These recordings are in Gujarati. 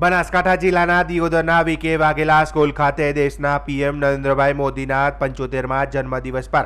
બનાસકાંઠા જિલ્લાના દિયોદરના વીકે વાઘેલા સ્કૂલ ખાતે દેશના પીએમ નરેન્દ્રભાઈ મોદીના 75મા જન્મદિવસ પર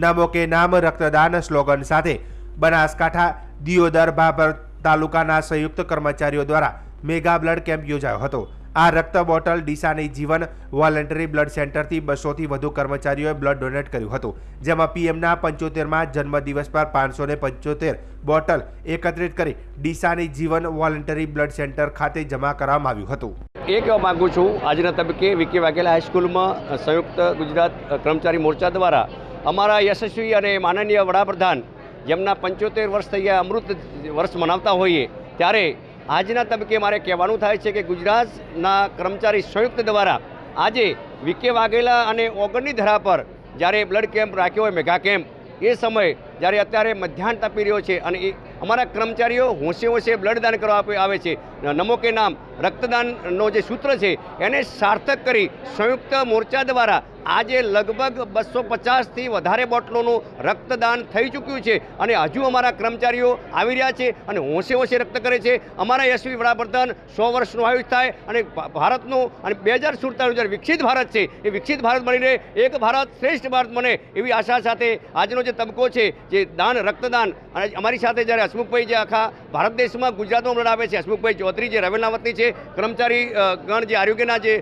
નમો કે નામ રક્તદાન સ્લોગન સાથે બનાસકાંઠા દિયોદર ભાભર તાલુકાના સંયુક્ત કર્મચારીઓ દ્વારા મેગા બ્લડ કેમ્પ યોજાયો હતો। આ રક્ત બોટલ ડીસાની જીવન વોલેન્ટરી બ્લડ સેન્ટરથી 200થી વધુ કર્મચારીઓએ બ્લડ ડોનેટ કર્યું હતું, જેમાં પીએમના 75મા જન્મદિવસ પર 575 બોટલ એકત્રિત કરી ડીસાની જીવન વોલેન્ટરી બ્લડ સેન્ટર ખાતે જમા કરવામાં આવ્યું હતું। એ કહેવા માગું છું, આજના તબક્કે વીકે વાઘેલા હાઈસ્કૂલમાં સંયુક્ત ગુજરાત કર્મચારી મોરચા દ્વારા અમારા યશસ્વી અને માનનીય વડાપ્રધાન જેમના 75 વર્ષ થઈ ગયા અમૃત વર્ષ મનાવતા હોઈએ ત્યારે આજના તબક્કે મારે કહેવાનું થાય છે કે ગુજરાતના કર્મચારી સંયુક્ત દ્વારા આજે વીકે વાઘેલા અને ઓગણની ધરા પર જ્યારે બ્લડ કેમ્પ રાખ્યો હોય, મેગા કેમ્પ, એ સમય જ્યારે અત્યારે મધ્યાહન તપી રહ્યો છે અને એ અમારા કર્મચારીઓ હોંશે હોંશે બ્લડ દાન કરવા આવે છે। નમો કે નામ રક્તદાનનો જે સૂત્ર છે એને સાર્થક કરી સંયુક્ત મોરચા દ્વારા આજે લગભગ 250થી વધારે બોટલોનું રક્તદાન થઈ ચૂક્યું છે અને હજુ અમારા કર્મચારીઓ આવી રહ્યા છે અને હોંશે હોંશે રક્ત કરે છે। અમારા યશસ્વી વડાપ્રધાન 100 વર્ષનું આયુષ થાય અને ભારતનું અને 2047 વિકસિત ભારત છે, એ વિકસિત ભારત બનીને એક ભારત શ્રેષ્ઠ ભારત બને એવી આશા સાથે આજનો જે તબક્કો છે જે દાન રક્તદાન, અને અમારી સાથે જ્યારે હસમુખભાઈ જે આખા ભારત દેશમાં ગુજરાતમાં બ્લડ આપે છે, હસમુખભાઈ ચૌધરી જે રવેલના વતની છે, કર્મચારી ગણ જે આરોગ્યના જે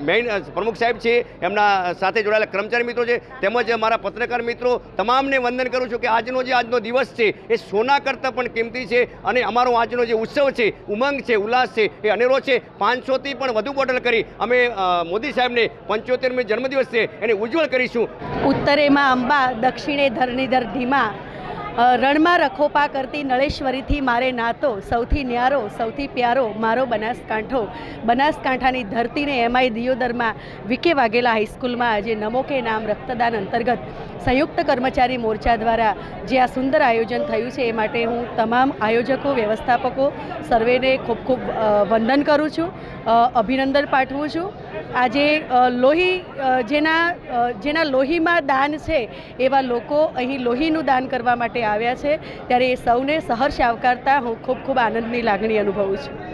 મેઇન પ્રમુખ સાહેબ છે, એમના સાથે જોડાયેલા કર્મચારી મિત્રો છે, તેમજ મારા પત્રકાર મિત્રો તમામને વંદન કરું છું કે આજનો દિવસ છે એ સોના કરતાં પણ કિંમતી છે અને અમારો આજનો જે ઉત્સવ છે, ઉમંગ છે, ઉલ્લાસ છે એ અનેરો છે। 500થી પણ વધુ બોટલ કરી અમે મોદી સાહેબને 75મી જન્મદિવસ છે એને ઉજ્જવળ કરીશું। ઉત્તરે માં અંબા, દક્ષિણે ધરણીધર ધીમા, રણમાં રખોપા કરતી નળેશ્વરીથી મારે નાતો, સૌથી ન્યારો સૌથી પ્યારો મારો બનાસકાંઠો। બનાસકાંઠાની ધરતીને એમાંય દિયોદરમાં વીકે વાઘેલા હાઈસ્કૂલમાં આજે નમો કે નામ રક્તદાન અંતર્ગત સંયુક્ત કર્મચારી મોરચા દ્વારા જે આ સુંદર આયોજન થયું છે એ માટે હું તમામ આયોજકો, વ્યવસ્થાપકો સર્વેને ખૂબ ખૂબ વંદન કરું છું, અભિનંદન પાઠવું છું। આજે લોહી જેના લોહીમાં દાન છે એવા લોકો અહીં લોહીનું દાન કરવા માટે આવ્યા છે, ત્યારે એ સૌને સહર્ષ આવકારતા હું ખૂબ ખૂબ આનંદની લાગણી અનુભવું છું।